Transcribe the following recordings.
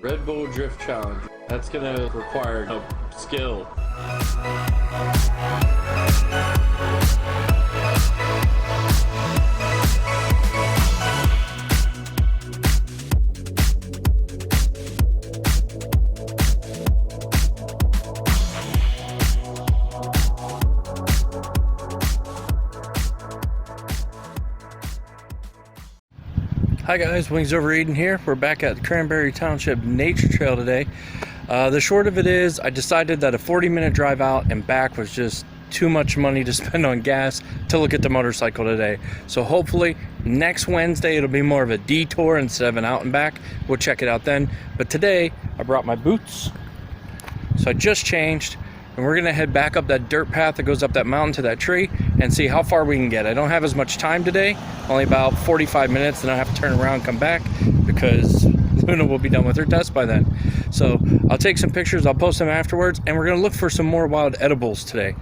Red Bull Drift Challenge. That's gonna require a skill. Hi guys, Wings Over Eden here. We're back at Cranberry Township Nature Trail today. The short of it is, I decided that a 40-minute drive out and back was just too much money to spend on gas to look at the motorcycle today. So hopefully next Wednesday it'll be more of a detour instead of an out and back. We'll check it out then. But today I brought my boots. So I just changed. And we're gonna head back up that dirt path that goes up that mountain to that tree and see how far we can get. I don't have as much time today, only about 45 minutes, then I have to turn around and come back because Luna will be done with her test by then. So I'll take some pictures, I'll post them afterwards, and we're gonna look for some more wild edibles today.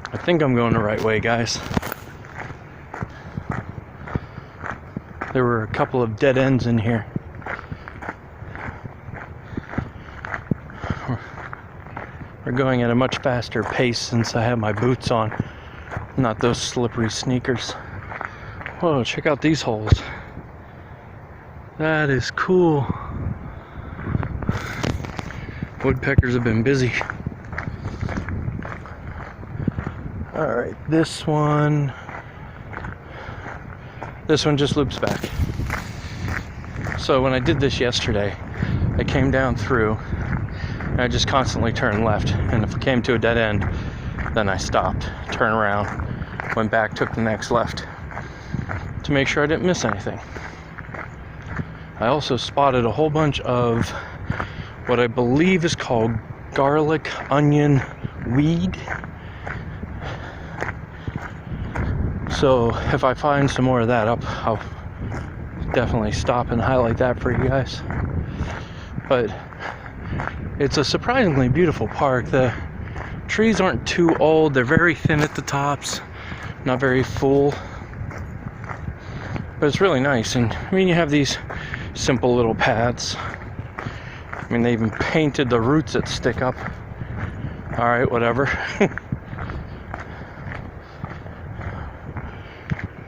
I think I'm going the right way, guys. There were a couple of dead ends in here. We're going at a much faster pace since I have my boots on, not those slippery sneakers. Whoa, check out these holes. That is cool. Woodpeckers have been busy. Alright, this one just loops back. So when I did this yesterday, I came down through and I just constantly turned left, and if I came to a dead end, then I stopped, turned around, went back, took the next left to make sure I didn't miss anything. I also spotted a whole bunch of what I believe is called garlic onion weed. So if I find some more of that up, I'll definitely stop and highlight that for you guys. But it's a surprisingly beautiful park. The trees aren't too old. They're very thin at the tops, not very full. But it's really nice. And I mean, you have these simple little paths. I mean, they even painted the roots that stick up. All right, whatever.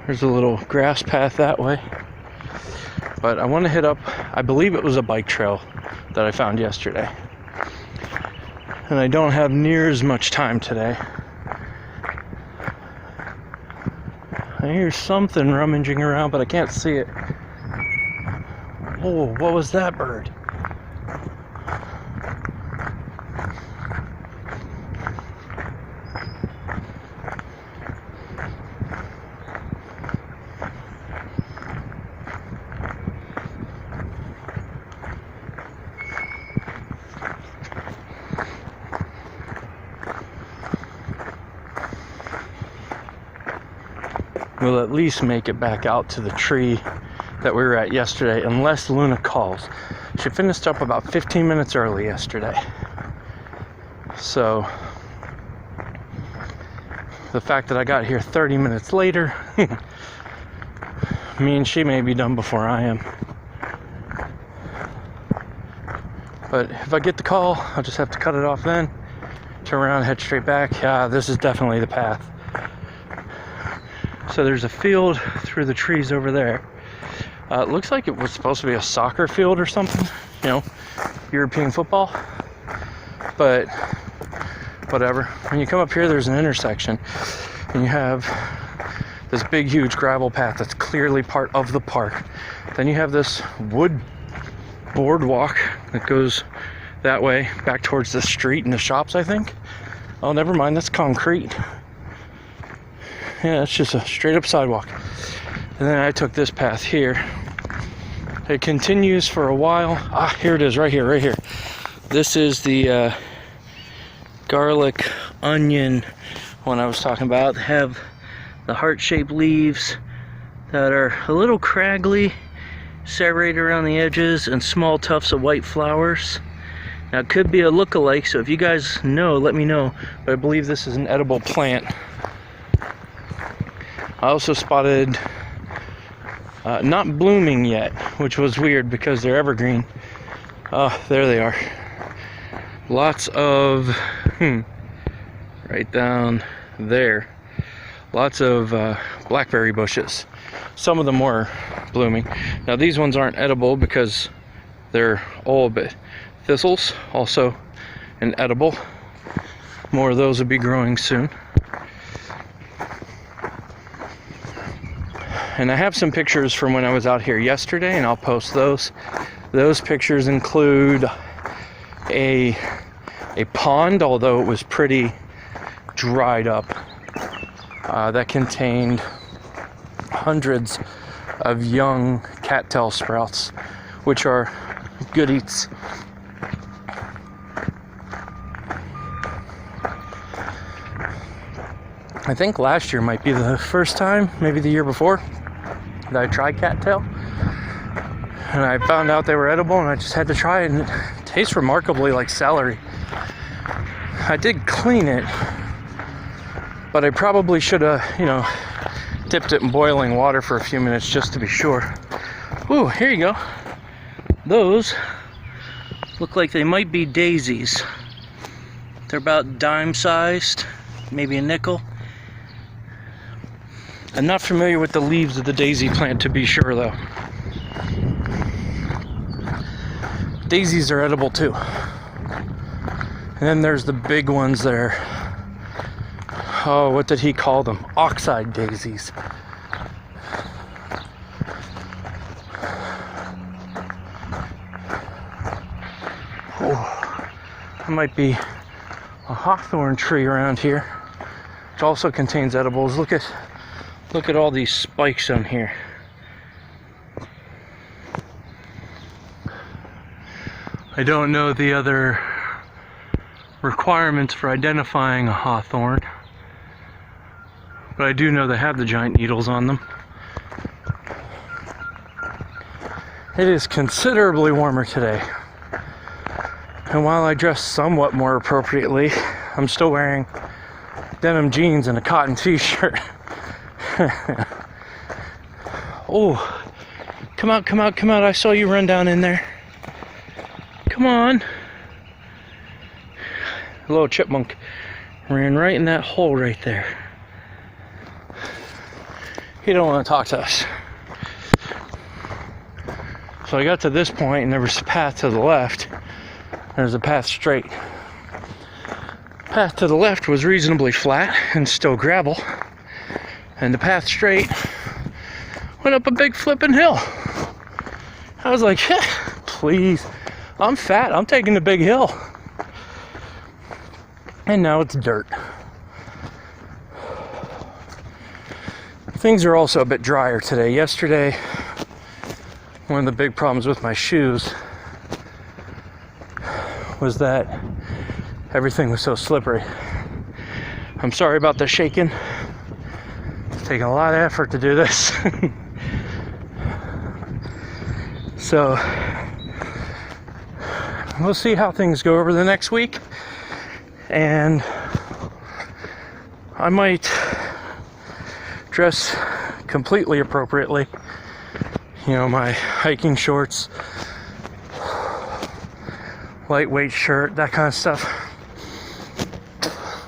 There's a little grass path that way. But I want to hit up, I believe it was a bike trail that I found yesterday. And I don't have near as much time today. I hear something rummaging around, but I can't see it. Oh, what was that bird? We'll at least make it back out to the tree that we were at yesterday, unless Luna calls. She finished up about 15 minutes early yesterday. So the fact that I got here 30 minutes later means she may be done before I am. But if I get the call, I'll just have to cut it off then, turn around, head straight back. This is definitely the path. So there's a field through the trees over there. It looks like it was supposed to be a soccer field or something, you know, European football. But whatever. When you come up here, there's an intersection, and you have this big, huge gravel path that's clearly part of the park. Then you have this wood boardwalk that goes that way back towards the street and the shops, I think. Oh, never mind, that's concrete. Yeah, it's just a straight up sidewalk. And then I took this path here. It continues for a while. Here it is, right here. This is the garlic onion one I was talking about. They have the heart-shaped leaves that are a little craggly, serrated around the edges, and small tufts of white flowers. Now, it could be a look-alike, so if you guys know, let me know. But I believe this is an edible plant. I also spotted not blooming yet, which was weird because they're evergreen. There they are. Lots of, right down there, lots of blackberry bushes. Some of them were blooming. Now these ones aren't edible because they're old, but thistles, also an edible. More of those will be growing soon. And I have some pictures from when I was out here yesterday, and I'll post those. Those pictures include a pond, although it was pretty dried up, that contained hundreds of young cattail sprouts, which are good eats. I think last year might be the first time, maybe the year before, that I tried cattail, and I found out they were edible, and I just had to try it, and it tastes remarkably like celery. I did clean it, but I probably should have, dipped it in boiling water for a few minutes just to be sure. Ooh, here you go. Those look like they might be daisies. They're about dime-sized, maybe a nickel. I'm not familiar with the leaves of the daisy plant, to be sure, though. Daisies are edible too. And then there's the big ones there. Oh, what did he call them? Oxide daisies. Oh, there might be a hawthorn tree around here, which also contains edibles. Look at all these spikes on here. I don't know the other requirements for identifying a hawthorn, but I do know they have the giant needles on them. It is considerably warmer today, and while I dress somewhat more appropriately, I'm still wearing denim jeans and a cotton t-shirt. Oh, come out, I saw you run down in there. Come on. A little chipmunk ran right in that hole right there. He don't want to talk to us. So I got to this point, and there was a path to the left. There's a path straight. Path to the left was reasonably flat and still gravel. And the path straight went up a big flipping hill. I was like, please, I'm fat, I'm taking the big hill. And now it's dirt. Things are also a bit drier today. Yesterday, one of the big problems with my shoes was that everything was so slippery. I'm sorry about the shaking. It's taking a lot of effort to do this. So we'll see how things go over the next week, and I might dress completely appropriately. You know, my hiking shorts, lightweight shirt, that kind of stuff.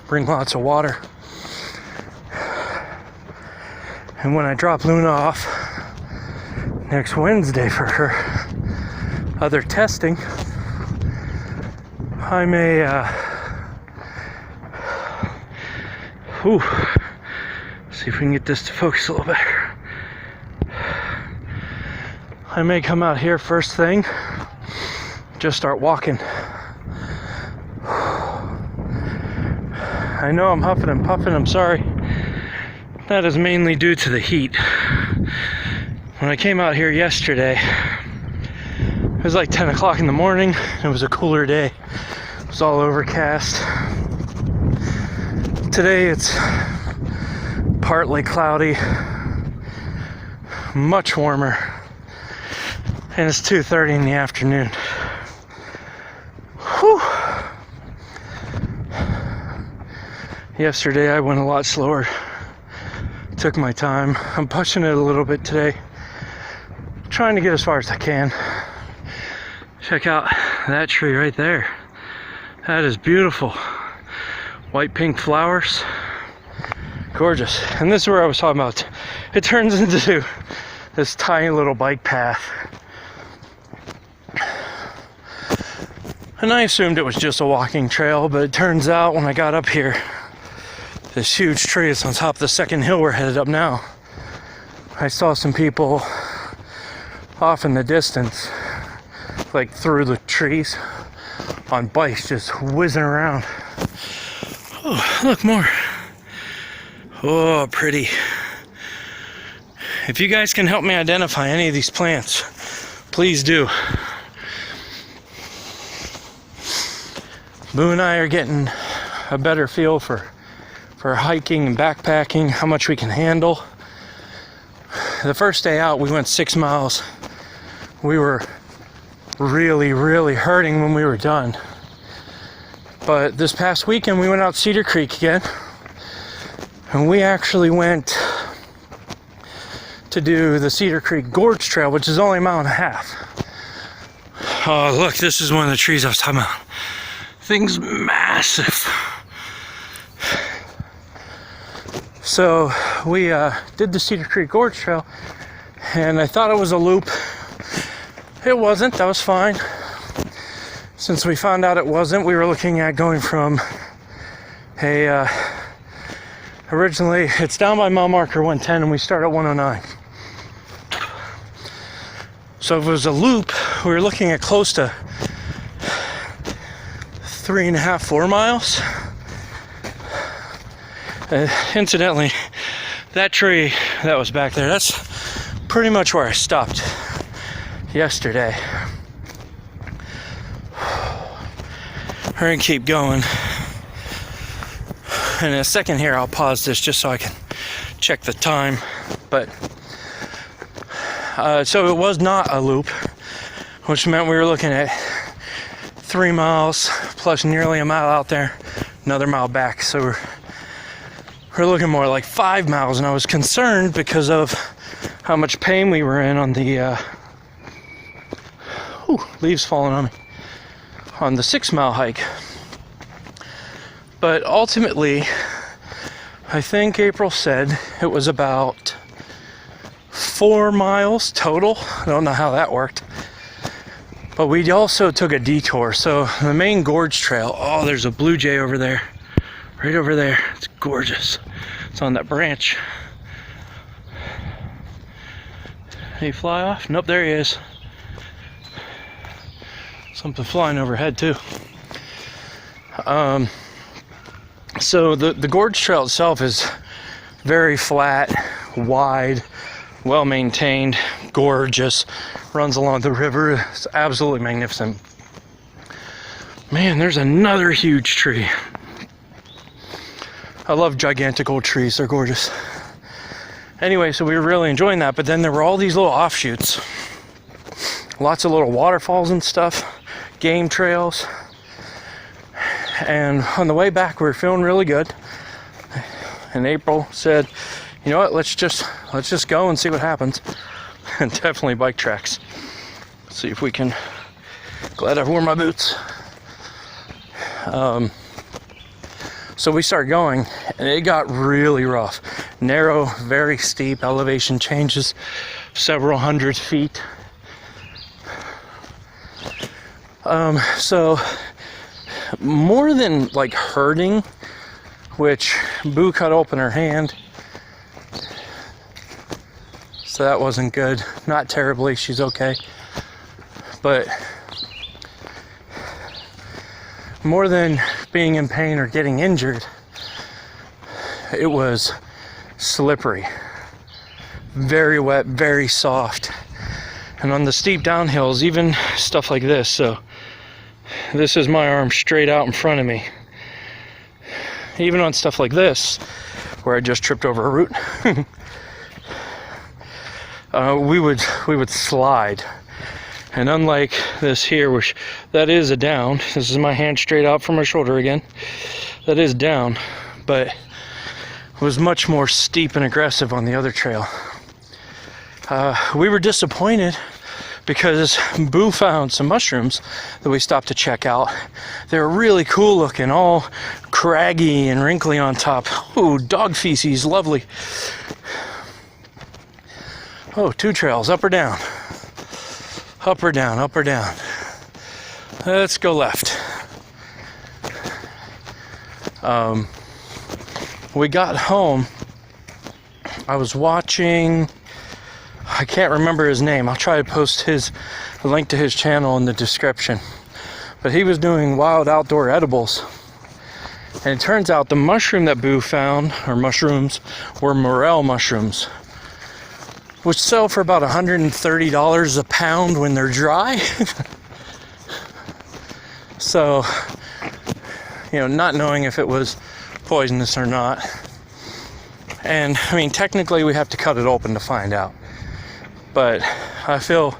Bring lots of water. And when I drop Luna off next Wednesday for her other testing, I may see if we can get this to focus a little better. I may come out here first thing, just start walking. I know I'm huffing and puffing, I'm sorry. That is mainly due to the heat. When I came out here yesterday, it was like 10 o'clock in the morning. It was a cooler day. It was all overcast. Today it's partly cloudy, much warmer, and it's 2:30 in the afternoon. Whew. Yesterday I went a lot slower. Took my time. I'm pushing it a little bit today. Trying to get as far as I can. Check out that tree right there. That is beautiful. White pink flowers. Gorgeous. And this is where I was talking about. It turns into this tiny little bike path. And I assumed it was just a walking trail, but it turns out when I got up here, this huge tree is on top of the second hill we're headed up now. I saw some people off in the distance, like through the trees, on bikes just whizzing around. Oh, look, more. Oh, pretty. If you guys can help me identify any of these plants, please do. Boo and I are getting a better feel for hiking and backpacking, how much we can handle. The first day out, we went 6 miles. We were really, really hurting when we were done. But this past weekend, we went out Cedar Creek again. And we actually went to do the Cedar Creek Gorge Trail, which is only a mile and a half. Oh, look, this is one of the trees I was talking about. Thing's massive. So we did the Cedar Creek Gorge Trail, and I thought it was a loop. It wasn't. That was fine. Since we found out it wasn't, we were looking at going from originally it's down by mile marker 110, and we start at 109. So if it was a loop, we were looking at close to 3.5, 4 miles. Incidentally, that tree that was back there, that's pretty much where I stopped yesterday. We're gonna keep going. In a second here, I'll pause this just so I can check the time. But so it was not a loop, which meant we were looking at 3 miles plus nearly a mile out there, another mile back. So we're looking more like 5 miles, and I was concerned because of how much pain we were in on the leaves falling on me on the 6 mile hike. But ultimately, I think April said it was about 4 miles total. I don't know how that worked. But we also took a detour. So the main gorge trail, oh, there's a blue jay over there. Right over there. It's gorgeous. It's on that branch. Did he fly off? Nope, there he is. Something flying overhead too. So the gorge trail itself is very flat, wide, well maintained, gorgeous. Runs along the river. It's absolutely magnificent. Man, there's another huge tree. I love gigantic old trees. They're gorgeous. Anyway, so we were really enjoying that, but then there were all these little offshoots. Lots of little waterfalls and stuff, game trails. And on the way back, we were feeling really good. and April said, you know what, let's just go and see what happens. And definitely bike tracks. See if we can. Glad I wore my boots. So we start going, and it got really rough. Narrow, very steep elevation changes, several hundred feet. So more than like hurting, which Boo cut open her hand, so that wasn't good. Not terribly, she's okay. But more than being in pain or getting injured, it was slippery, very wet, very soft. And on the steep downhills, even stuff like this, so this is my arm straight out in front of me. Even on stuff like this, where I just tripped over a root, we would slide. And unlike this here, which that is a down, this is my hand straight out from my shoulder again, that is down, but it was much more steep and aggressive on the other trail. We were disappointed because Boo found some mushrooms that we stopped to check out. They were really cool looking, all craggy and wrinkly on top. Ooh, dog feces, lovely. Oh, 2 trails, up or down? Up or down, up or down. Let's go left. We got home. I was watching, I can't remember his name. I'll try to post a link to his channel in the description. But he was doing wild outdoor edibles. And it turns out the mushroom that Boo found, or mushrooms, were morel mushrooms, which sell for about $130 a pound when they're dry. So, you know, not knowing if it was poisonous or not. And I mean, technically we have to cut it open to find out. But I feel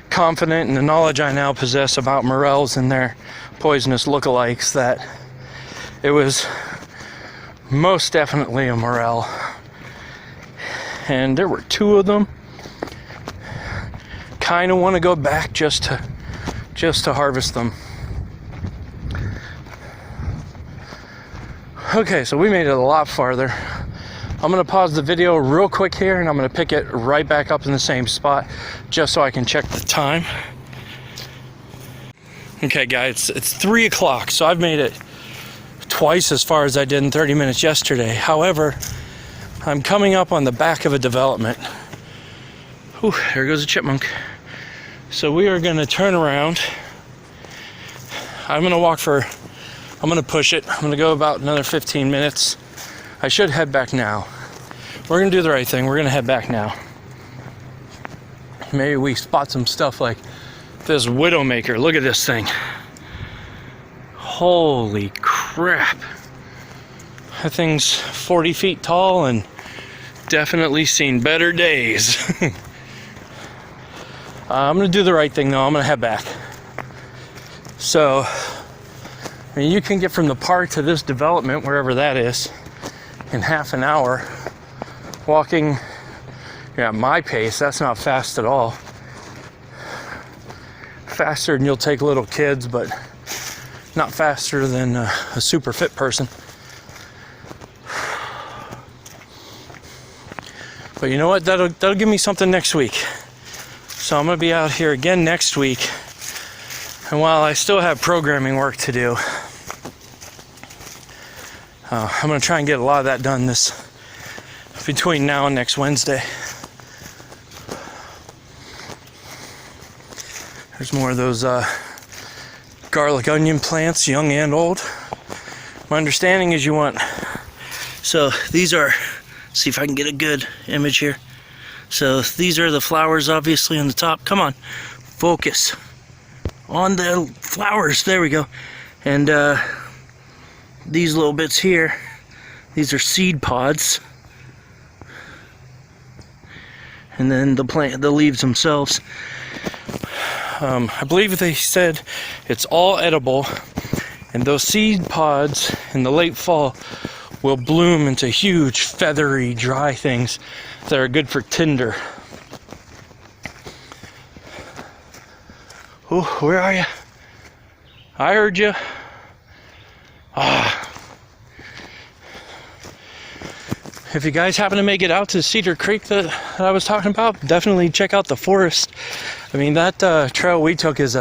confident in the knowledge I now possess about morels and their poisonous lookalikes that it was most definitely a morel. And there were 2 of them. Kind of want to go back just to harvest them. Okay, so we made it a lot farther. I'm going to pause the video real quick here, and I'm going to pick it right back up in the same spot just so I can check the time. Okay guys, it's 3 o'clock, so I've made it twice as far as I did in 30 minutes yesterday. However, I'm coming up on the back of a development. Ooh, there goes a chipmunk. So we are going to turn around. I'm going to push it. I'm going to go about another 15 minutes. I should head back now. We're going to do the right thing. We're going to head back now. Maybe we spot some stuff like this Widowmaker. Look at this thing. Holy crap. That thing's 40 feet tall and definitely seen better days. I'm going to do the right thing though. I'm going to head back. So, I mean, you can get from the park to this development, wherever that is, in half an hour. Walking at my pace, that's not fast at all. Faster than you'll take little kids, but not faster than a super fit person. But you know what? That'll give me something next week. So I'm gonna be out here again next week. And while I still have programming work to do, I'm gonna try and get a lot of that done between now and next Wednesday. There's more of those garlic onion plants, young and old. My understanding is so these are, see if I can get a good image here. So these are the flowers obviously on the top. Come on, focus on the flowers, there we go. And these little bits here, these are seed pods. And then the leaves themselves. I believe they said it's all edible, and those seed pods in the late fall will bloom into huge, feathery, dry things that are good for tinder. Oh, where are you? I heard you. If you guys happen to make it out to Cedar Creek that I was talking about, definitely check out the forest. I mean, that trail we took is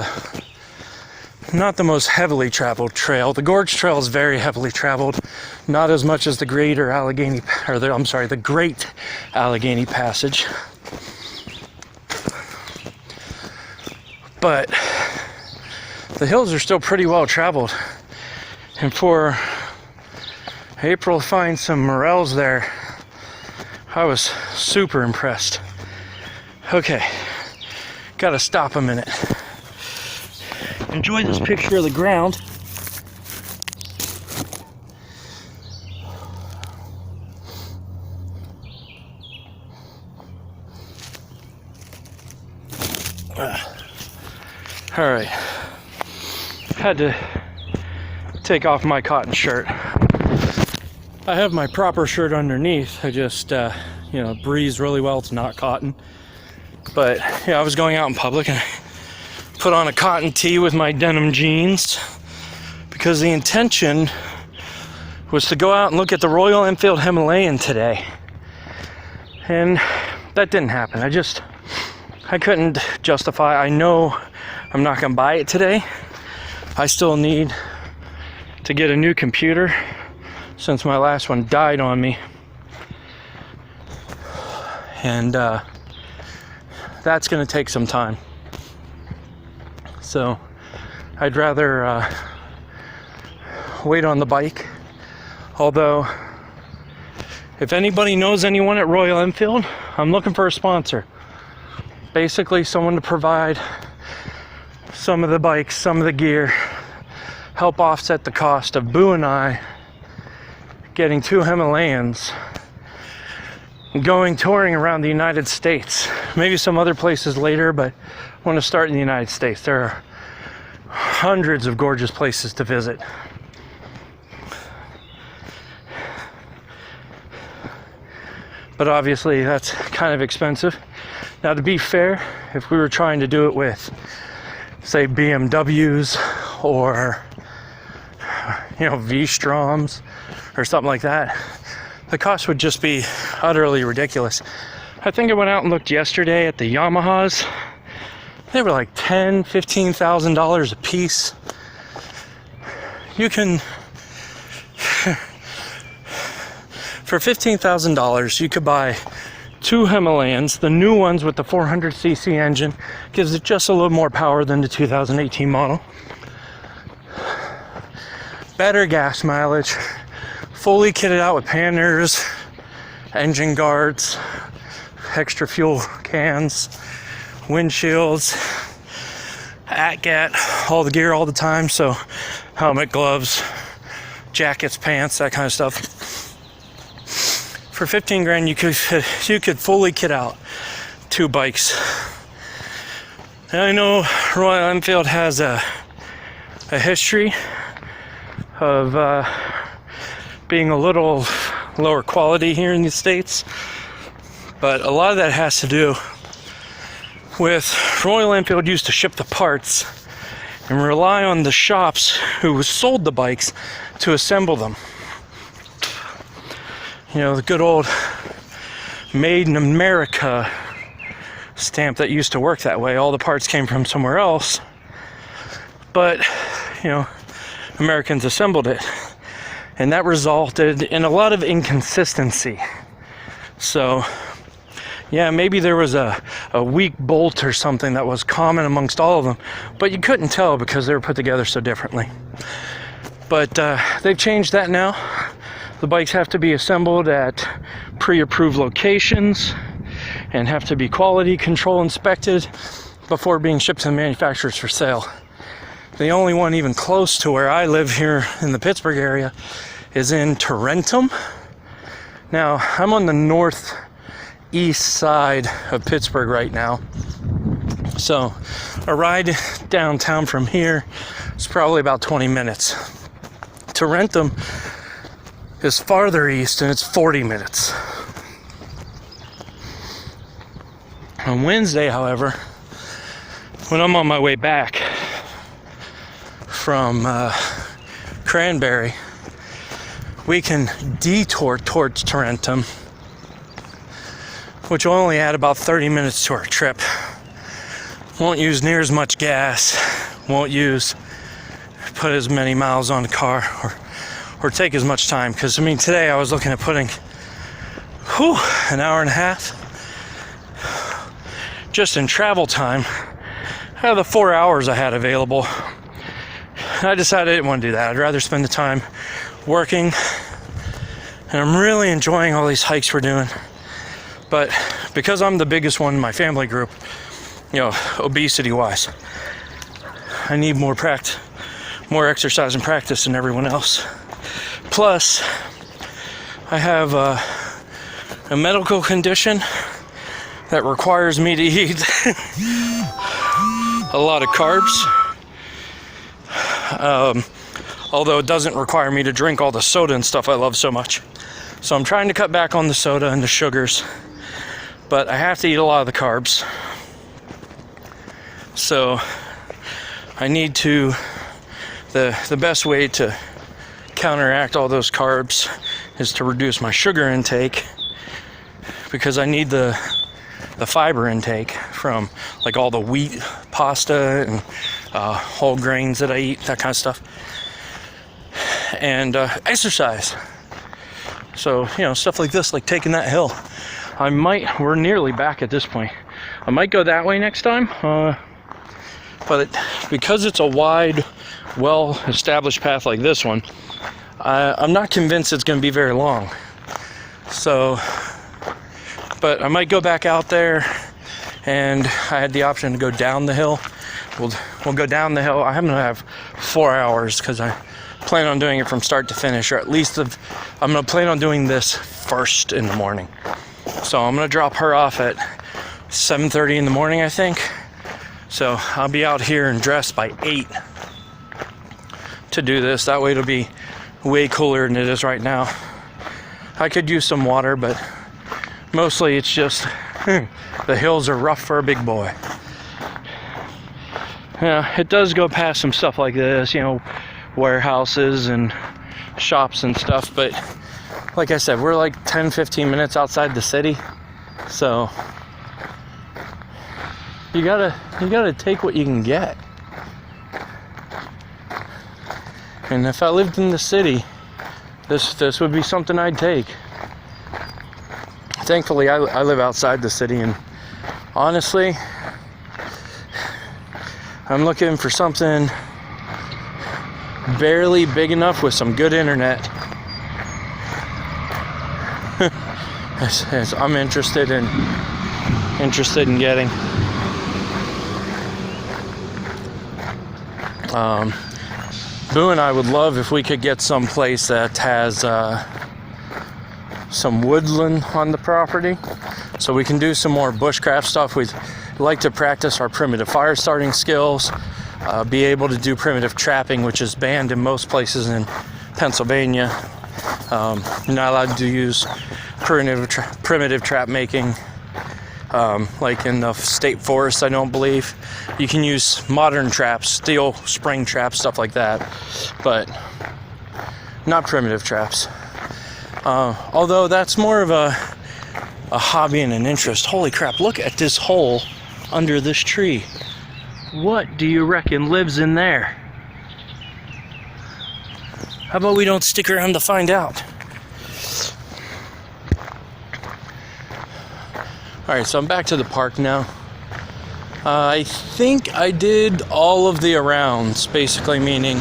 not the most heavily traveled trail. The Gorge Trail is very heavily traveled, not as much as the Great Allegheny Passage. But the hills are still pretty well traveled. And for April to find some morels there, I was super impressed. Okay, gotta stop a minute. Enjoy this picture of the ground. All right, had to take off my cotton shirt. I have my proper shirt underneath. I just, breathes really well. It's not cotton. But, yeah, I was going out in public and I put on a cotton tee with my denim jeans because the intention was to go out and look at the Royal Enfield Himalayan today. And that didn't happen. I couldn't justify. I know I'm not going to buy it today. I still need to get a new computer since my last one died on me. And that's going to take some time. So I'd rather wait on the bike. Although, if anybody knows anyone at Royal Enfield, I'm looking for a sponsor. Basically, someone to provide some of the bikes, some of the gear, help offset the cost of Boo and I getting 2 Himalayans and going touring around the United States. Maybe some other places later, but I want to start in the United States. There are hundreds of gorgeous places to visit. But obviously that's kind of expensive. Now, to be fair, if we were trying to do it with, say, BMWs or V-Stroms or something like that, the cost would just be utterly ridiculous. I think I went out and looked yesterday at the Yamahas. They were like $10,000, $15,000 a piece. You can, for $15,000, you could buy 2 Himalayans, the new ones with the 400cc engine. Gives it just a little more power than the 2018 model. Better gas mileage, fully kitted out with panners, engine guards, extra fuel cans, windshields, ATGAT, all the gear all the time. So helmet, gloves, jackets, pants, that kind of stuff. For 15 grand, you could fully kit out 2 bikes. And I know Royal Enfield has a history of being a little lower quality here in the States, but a lot of that has to do with Royal Enfield used to ship the parts and rely on the shops who sold the bikes to assemble them. The good old Made in America stamp that used to work that way. All the parts came from somewhere else, but Americans assembled it, and that resulted in a lot of inconsistency. So yeah, maybe there was a weak bolt or something that was common amongst all of them, but you couldn't tell because they were put together so differently. But they've changed that now. The bikes have to be assembled at pre-approved locations and have to be quality control inspected before being shipped to the manufacturers for sale. The only one even close to where I live here in the Pittsburgh area is in Tarentum. Now, I'm on the northeast side of Pittsburgh right now. So a ride downtown from here is probably about 20 minutes. Tarentum is farther east, and it's 40 minutes. On Wednesday, however, when I'm on my way back from Cranberry, we can detour towards Tarentum, which will only add about 30 minutes to our trip. Won't use near as much gas, won't put as many miles on the car, or take as much time. Because I mean, today I was looking at putting an hour and a half just in travel time out of the 4 hours I had available. And I decided I didn't want to do that. I'd rather spend the time working, and I'm really enjoying all these hikes we're doing. But because I'm the biggest one in my family group, obesity wise, I need more exercise and practice than everyone else. Plus, I have a medical condition that requires me to eat a lot of carbs. Although it doesn't require me to drink all the soda and stuff I love so much. So I'm trying to cut back on the soda and the sugars, but I have to eat a lot of the carbs. So I need to, the best way to counteract all those carbs is to reduce my sugar intake, because I need the fiber intake from like all the wheat pasta and whole grains that I eat, that kind of stuff, and exercise. So stuff like this, like taking that hill. We're nearly back at this point. I might go that way next time, but because it's a wide, well-established path like this one, I'm not convinced it's going to be very long. So, but I might go back out there, and I had the option to go down the hill. We'll go down the hill. I'm going to have 4 hours because I plan on doing it from start to finish, or at least I'm going to plan on doing this first in the morning. So I'm going to drop her off at 7:30 in the morning, I think. So I'll be out here and dressed by 8 to do this. That way it'll be way cooler than it is right now. I could use some water, but mostly it's just the hills are rough for a big boy. Yeah, it does go past some stuff like this, warehouses and shops and stuff, but like I said, we're like 10-15 minutes outside the city, so you gotta take what you can get. And if I lived in the city, this would be something I'd take. Thankfully, I live outside the city, and honestly, I'm looking for something barely big enough with some good internet. as I'm interested in getting. Boo and I would love if we could get some place that has some woodland on the property, so we can do some more bushcraft stuff. We'd like to practice our primitive fire starting skills, be able to do primitive trapping, which is banned in most places in Pennsylvania. You're not allowed to use primitive trap making, like in the state forest, I don't believe. You can use modern traps, steel spring traps, stuff like that, but not primitive traps. Although that's more of a hobby and an interest. Holy crap, look at this hole under this tree. What do you reckon lives in there? How about we don't stick around to find out? Alright, so I'm back to the park now. I think I did all of the arounds, basically, meaning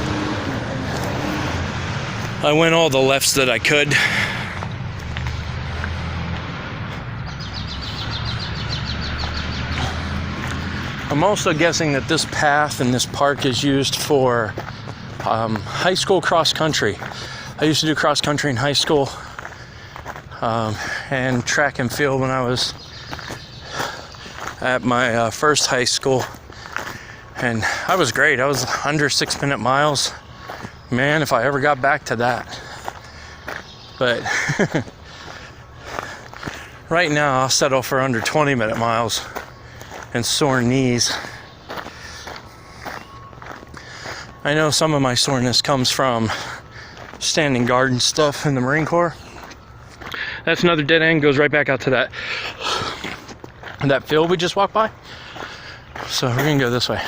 I went all the lefts that I could. I'm also guessing that this path and this park is used for high school cross country. I used to do cross country in high school, and track and field when I was at my first high school, and I was great. I was under 6-minute miles. Man, if I ever got back to that. But right now I'll settle for under 20-minute miles and sore knees. I know some of my soreness comes from standing guard and stuff in the Marine Corps. That's another dead end, goes right back out to that field we just walked by. So we're gonna go this way.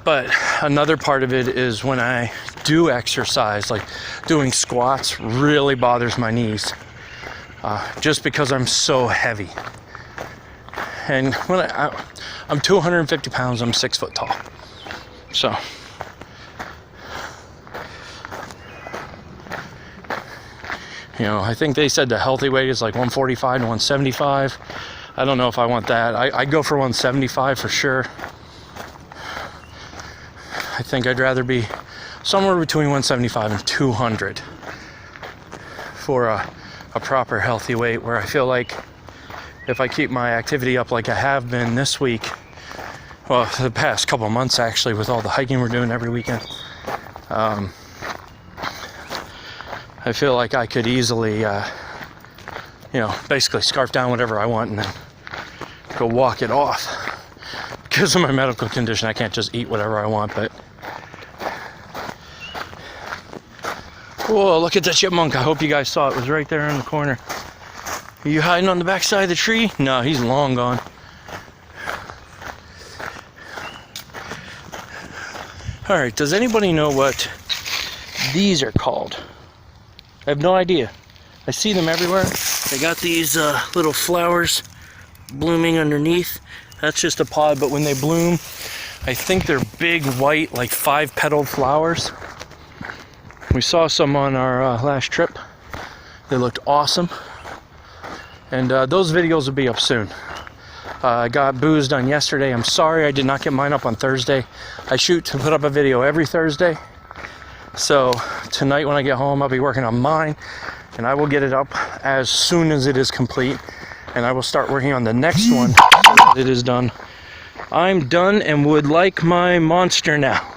But another part of it is when I do exercise, like doing squats really bothers my knees, just because I'm so heavy. And when I'm 250 pounds, I'm 6 foot tall. So, you know, I think they said the healthy weight is like 145 to 175. I don't know if I want that. I'd go for 175 for sure. I think I'd rather be somewhere between 175 and 200 for a proper healthy weight, where I feel like if I keep my activity up like I have been this week, well, for the past couple months actually, with all the hiking we're doing every weekend, I feel like I could easily, basically scarf down whatever I want and then go walk it off. Because of my medical condition, I can't just eat whatever I want, but... Whoa, look at the chipmunk. I hope you guys saw it. It was right there in the corner. Are you hiding on the back side of the tree? No, he's long gone. Alright, does anybody know what these are called? I have no idea. I see them everywhere. They got these little flowers blooming underneath. That's just a pod, but when they bloom, I think they're big, white, like 5-petaled flowers. We saw some on our last trip. They looked awesome. And those videos will be up soon. I got booze done yesterday. I'm sorry I did not get mine up on Thursday. I shoot to put up a video every Thursday. So tonight when I get home, I'll be working on mine, and I will get it up as soon as it is complete. And I will start working on the next one so it is done. I'm done and would like my monster now.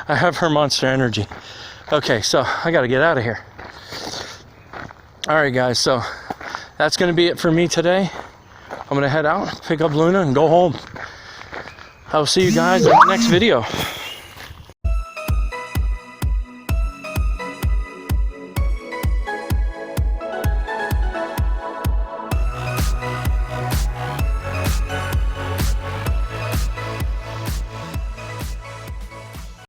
I have her Monster Energy. Okay, so I gotta get out of here. Alright guys, so that's gonna be it for me today. I'm gonna head out, pick up Luna, and go home. I will see you guys in the next video.